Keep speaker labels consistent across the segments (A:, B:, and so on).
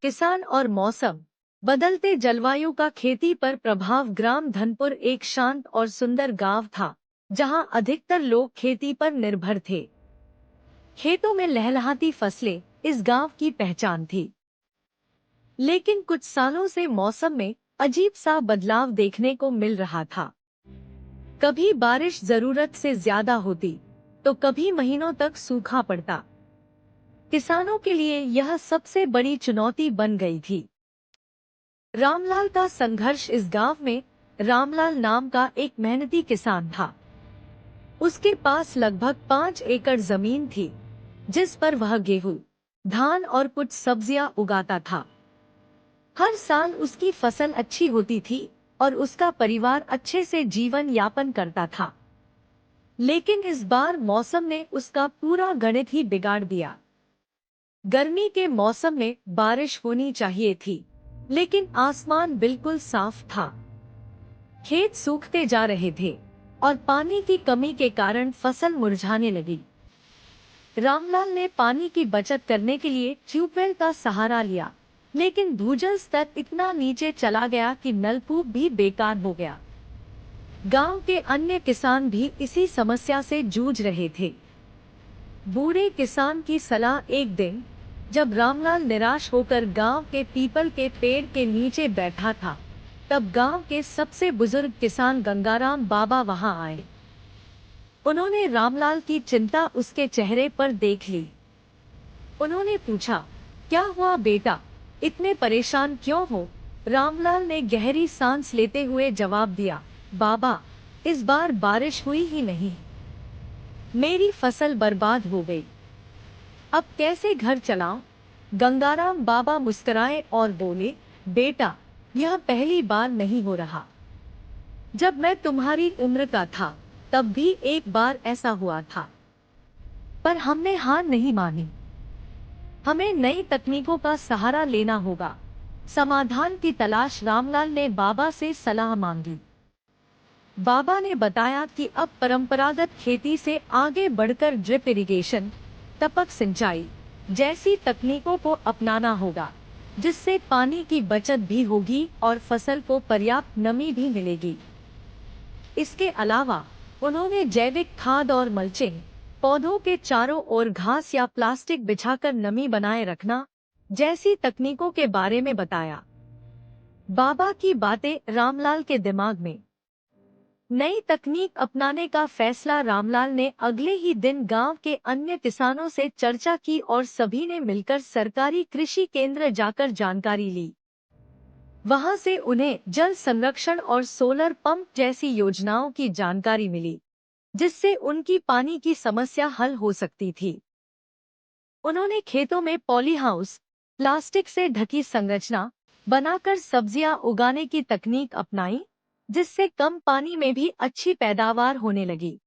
A: किसान और मौसम। बदलते जलवायु का खेती पर प्रभाव। ग्राम धनपुर एक शांत और सुंदर गांव था, जहां अधिकतर लोग खेती पर निर्भर थे। खेतों में लहलहाती फसलें इस गांव की पहचान थी। लेकिन कुछ सालों से मौसम में अजीब सा बदलाव देखने को मिल रहा था। कभी बारिश जरूरत से ज्यादा होती, तो कभी महीनों तक सूखा पड़ता। किसानों के लिए यह सबसे बड़ी चुनौती बन गई थी। रामलाल का संघर्ष। इस गांव में रामलाल नाम का एक मेहनती किसान था। उसके पास लगभग 5 एकड़ जमीन थी, जिस पर वह गेहूं, धान और कुछ सब्जियां उगाता था। हर साल उसकी फसल अच्छी होती थी और उसका परिवार अच्छे से जीवन यापन करता था। लेकिन इस बार मौसम ने उसका पूरा गणित ही बिगाड़ दिया। गर्मी के मौसम में बारिश होनी चाहिए थी, लेकिन आसमान बिल्कुल साफ था। खेत सूखते जा रहे थे और पानी की कमी के कारण फसल मुरझाने लगी। रामलाल ने पानी की बचत करने के लिए ट्यूबवेल का सहारा लिया, लेकिन भूजल स्तर इतना नीचे चला गया कि नलकूप भी बेकार हो गया। गांव के अन्य किसान भी इसी समस्या से जूझ रहे थे। बूढ़े किसान की सलाह। एक दिन जब रामलाल निराश होकर गांव के पीपल के पेड़ के नीचे बैठा था, तब गांव के सबसे बुजुर्ग किसान गंगाराम बाबा वहां आए। उन्होंने रामलाल की चिंता उसके चेहरे पर देख ली। उन्होंने पूछा, क्या हुआ बेटा, इतने परेशान क्यों हो? रामलाल ने गहरी सांस लेते हुए जवाब दिया, बाबा, इस बार बारिश हुई ही नहीं। मेरी फसल बर्बाद हो गई। अब कैसे घर चलाऊं? गंगाराम बाबा मुस्कुराए और बोले, बेटा, यह पहली बार नहीं हो रहा। जब मैं तुम्हारी उम्र का था, तब भी एक बार ऐसा हुआ था। पर हमने हार नहीं मानी। हमें नई तकनीकों का सहारा लेना होगा। समाधान की तलाश। रामलाल ने बाबा से सलाह मांगी। बाबा ने बताया कि अब परंपरागत खेती से आगे बढ़कर ड्रिप इरिगेशन, टपक सिंचाई जैसी तकनीकों को अपनाना होगा, जिससे पानी की बचत भी होगी और फसल को पर्याप्त नमी भी मिलेगी। इसके अलावा उन्होंने जैविक खाद और मल्चिंग, पौधों के चारों ओर घास या प्लास्टिक बिछाकर नमी बनाए रखना जैसी तकनीकों के बारे में बताया। बाबा की बातें रामलाल के दिमाग में। नई तकनीक अपनाने का फैसला। रामलाल ने अगले ही दिन गांव के अन्य किसानों से चर्चा की और सभी ने मिलकर सरकारी कृषि केंद्र जाकर जानकारी ली। वहां से उन्हें जल संरक्षण और सोलर पंप जैसी योजनाओं की जानकारी मिली, जिससे उनकी पानी की समस्या हल हो सकती थी। उन्होंने खेतों में पॉली हाउस, प्लास्टिक से ढकी संरचना बनाकर सब्जियां उगाने की तकनीक अपनाई, जिससे कम पानी में भी अच्छी पैदावार होने लगी।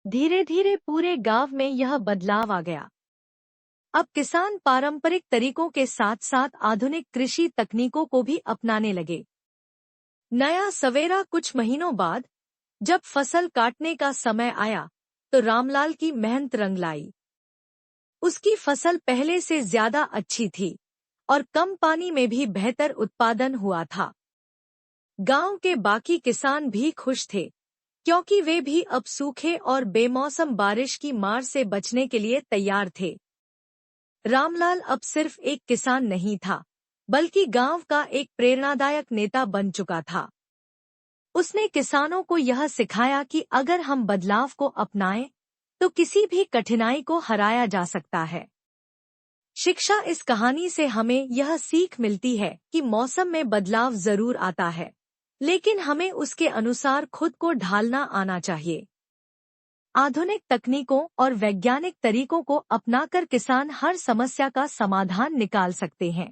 A: धीरे धीरे पूरे गांव में यह बदलाव आ गया। अब किसान पारंपरिक तरीकों के साथ साथ आधुनिक कृषि तकनीकों को भी अपनाने लगे। नया सवेरा। कुछ महीनों बाद जब फसल काटने का समय आया, तो रामलाल की मेहनत रंग लाई। उसकी फसल पहले से ज्यादा अच्छी थी और कम पानी में भी बेहतर उत्पादन हुआ था। गांव के बाकी किसान भी खुश थे, क्योंकि वे भी अब सूखे और बेमौसम बारिश की मार से बचने के लिए तैयार थे। रामलाल अब सिर्फ एक किसान नहीं था, बल्कि गांव का एक प्रेरणादायक नेता बन चुका था। उसने किसानों को यह सिखाया कि अगर हम बदलाव को अपनाएं, तो किसी भी कठिनाई को हराया जा सकता है। शिक्षा। इस कहानी से हमें यह सीख मिलती है कि मौसम में बदलाव जरूर आता है, लेकिन हमें उसके अनुसार खुद को ढालना आना चाहिए। आधुनिक तकनीकों और वैज्ञानिक तरीकों को अपनाकर किसान हर समस्या का समाधान निकाल सकते हैं।